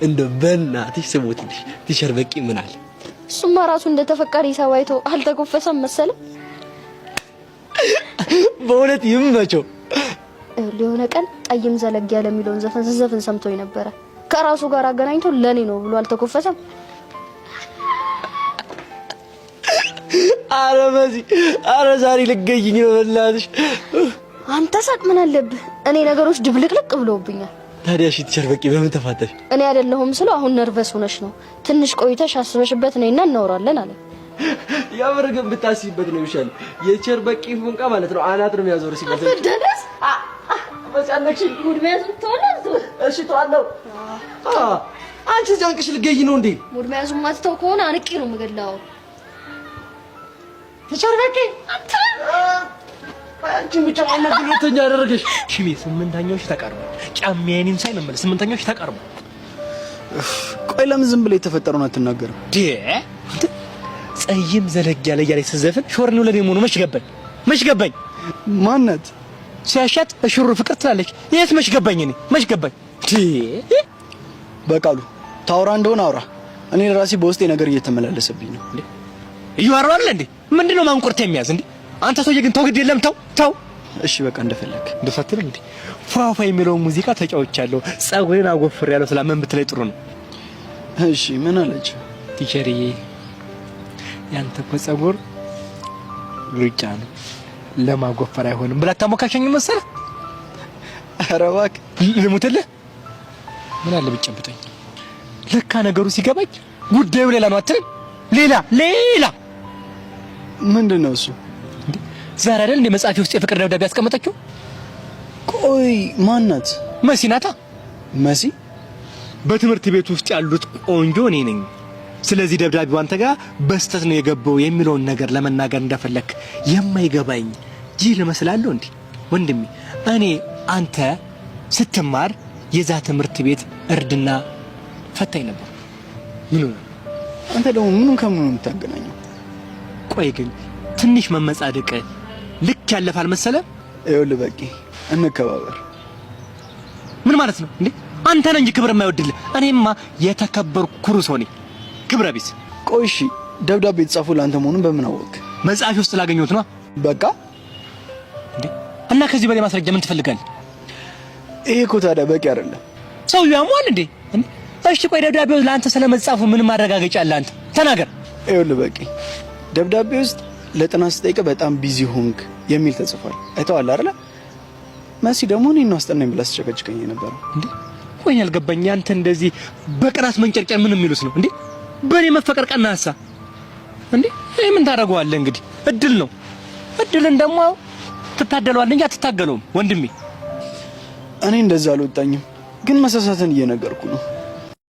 እንደ በእናትሽ ስሞትልሽ ቲቸር በቂ ምን አለ? እሱማ ራሱ እንደተፈቀረ ይሳባይቶ አልተኮፈሰም መሰለ። በእውነት ይመቸው። ለሆነ ቀን ጠይም ዘለግ ያለ የሚለውን ዘፈን ሰምቶኝ ነበረ። ከራሱ ጋር አገናኝቶ ለኔ ነው ብሎ አልተኮፈሰም። አረ በዚህ አረ ዛሬ ልገይኝ ነው በእናትሽ። አንተ ሳቅ ምን አለብህ? እኔ ነገሮች ድብልቅልቅ ብለውብኛል። ታዲያ እሺ ቲቸር በቂ በምን ተፋታሽ? እኔ አይደለሁም ስለው አሁን ነርቨስ ሆነሽ ነው፣ ትንሽ ቆይተሽ አስበሽበት ነይና እናወራለን አለ። ያበረገን ብታስይበት ነው ይሻል። የቲቸር በቂ ፉንቃ ማለት ነው አናት ነው የሚያዞር ሲባል ደረስ በጫነክሽ ጉድ መያዝ ተወለዱ። እሺ ተዋለው። አንቺ ጃንቅሽ ልገይ ነው እንዴ? ጉድ መያዝ ማትተው ከሆነ አንቄ ነው የምገላው። ቲቸር በቂ አንቺ ብቻ ማነው ሁለተኛ ያደረገሽ? ሽሜ ስምንተኛዎች ተቀርበው ጫሚያኔን ሳይመመለ ስምንተኛዎች ተቀርበው። ቆይ ለምን ዝም ብለ የተፈጠረውን አትናገርም? ጸይም ዘለግ ያለ ያለ ሲዘፍን ሾርኒው ለኔ ሆኖ መች ገባኝ ማነት ሲያሻት እሽሩ ፍቅር ትላለች። የት መች ገባኝ እኔ መች ገባኝ። በቃሉ ታውራ እንደሆነ አውራ። እኔ ለራሴ በውስጤ ነገር እየተመላለሰብኝ ነው። እያወራው አይደል እንዴ? ምንድነው ማንቁርት የሚያዝ እንዴ? አንተ ሰውዬ ግን ተው፣ ግድ የለም ተው። እሺ በቃ እንደፈለክ እንደፈትል እንዴ። ፏፏ የሚለው ሙዚቃ ተጫውቻለሁ። ጸጉሬን አጎፍሬያለሁ ስላመን ብትለይ ጥሩ ነው። እሺ ምን አለች ቲቸርዬ? ያንተ እኮ ጸጉር ሉጫ ነው ለማጎፈር አይሆንም ብላ ታሞካሸኝ መሰለህ? ኧረ እባክህ ልሙትልህ። ምን አለ ብጨብጠኝ። ለካ ነገሩ ሲገባኝ ጉዳዩ ሌላ ነው አትልም? ሌላ ምንድነው እሱ? ዛሬ አይደል እንደ መጽሐፊ ውስጥ የፍቅር ደብዳቤ ያስቀመጠችው? ቆይ ማናት? መሲ ናታ። መሲ በትምህርት ቤት ውስጥ ያሉት ቆንጆ እኔ ነኝ። ስለዚህ ደብዳቤው አንተ ጋር በስተት ነው የገባው የሚለውን ነገር ለመናገር እንደፈለክ የማይገባኝ ጅል እመስላለሁ እንዴ? ወንድሜ እኔ አንተ ስትማር የዛ ትምህርት ቤት እርድና ፈታኝ ነበር። ምን ነው አንተ ደግሞ ምኑን ከምኑ የምታገናኘው? ቆይ ግን ትንሽ መመጻደቅ ልክ ያለፋል መሰለ? ይኸውልህ በቂ እንከባበር። ምን ማለት ነው እንዴ? አንተ ነህ እንጂ ክብር የማይወድልህ። እኔማ የተከበርኩ ኩሩ ሰው ነኝ። ክብረ ቢስ። ቆይ እሺ ደብዳቤ የተጻፈው ለአንተ መሆኑን በምን አወቅ? መጽሐፊ ውስጥ ላገኘሁት ነው። በቃ እንዴ እና ከዚህ በላይ ማስረጃ ምን ትፈልጋለህ? ይሄ እኮ ታዲያ በቂ አይደለም። ሰውዬው ያሟል እንዴ? እሺ ቆይ ደብዳቤው ለአንተ ስለመጻፉ ምን ማረጋገጫ አለ? አንተ ተናገር። ይኸውልህ በቂ ደብዳቤ ውስጥ ለጥናት ስጠይቅ በጣም ቢዚ ሆንክ የሚል ተጽፏል። አይተዋል አይደል? መሲ ደግሞ እኔን ነው አስጠናኝ ብላ አስጨቀጭቀኝ ነበር እንዴ። ቆይ ያልገባኝ አንተ እንደዚህ በቅናት መንጨርጨር ምን የሚሉስ ነው እንዴ? በኔ መፈቀር ቀናሳ እንዴ? እኔ ምን ታደርገዋለህ እንግዲህ እድል ነው። እድልን ደግሞ ትታደለዋለህ እንጂ አትታገለውም ወንድሜ። እኔ እንደዛ አልወጣኝም፣ ግን መሳሳትን እየነገርኩ ነው።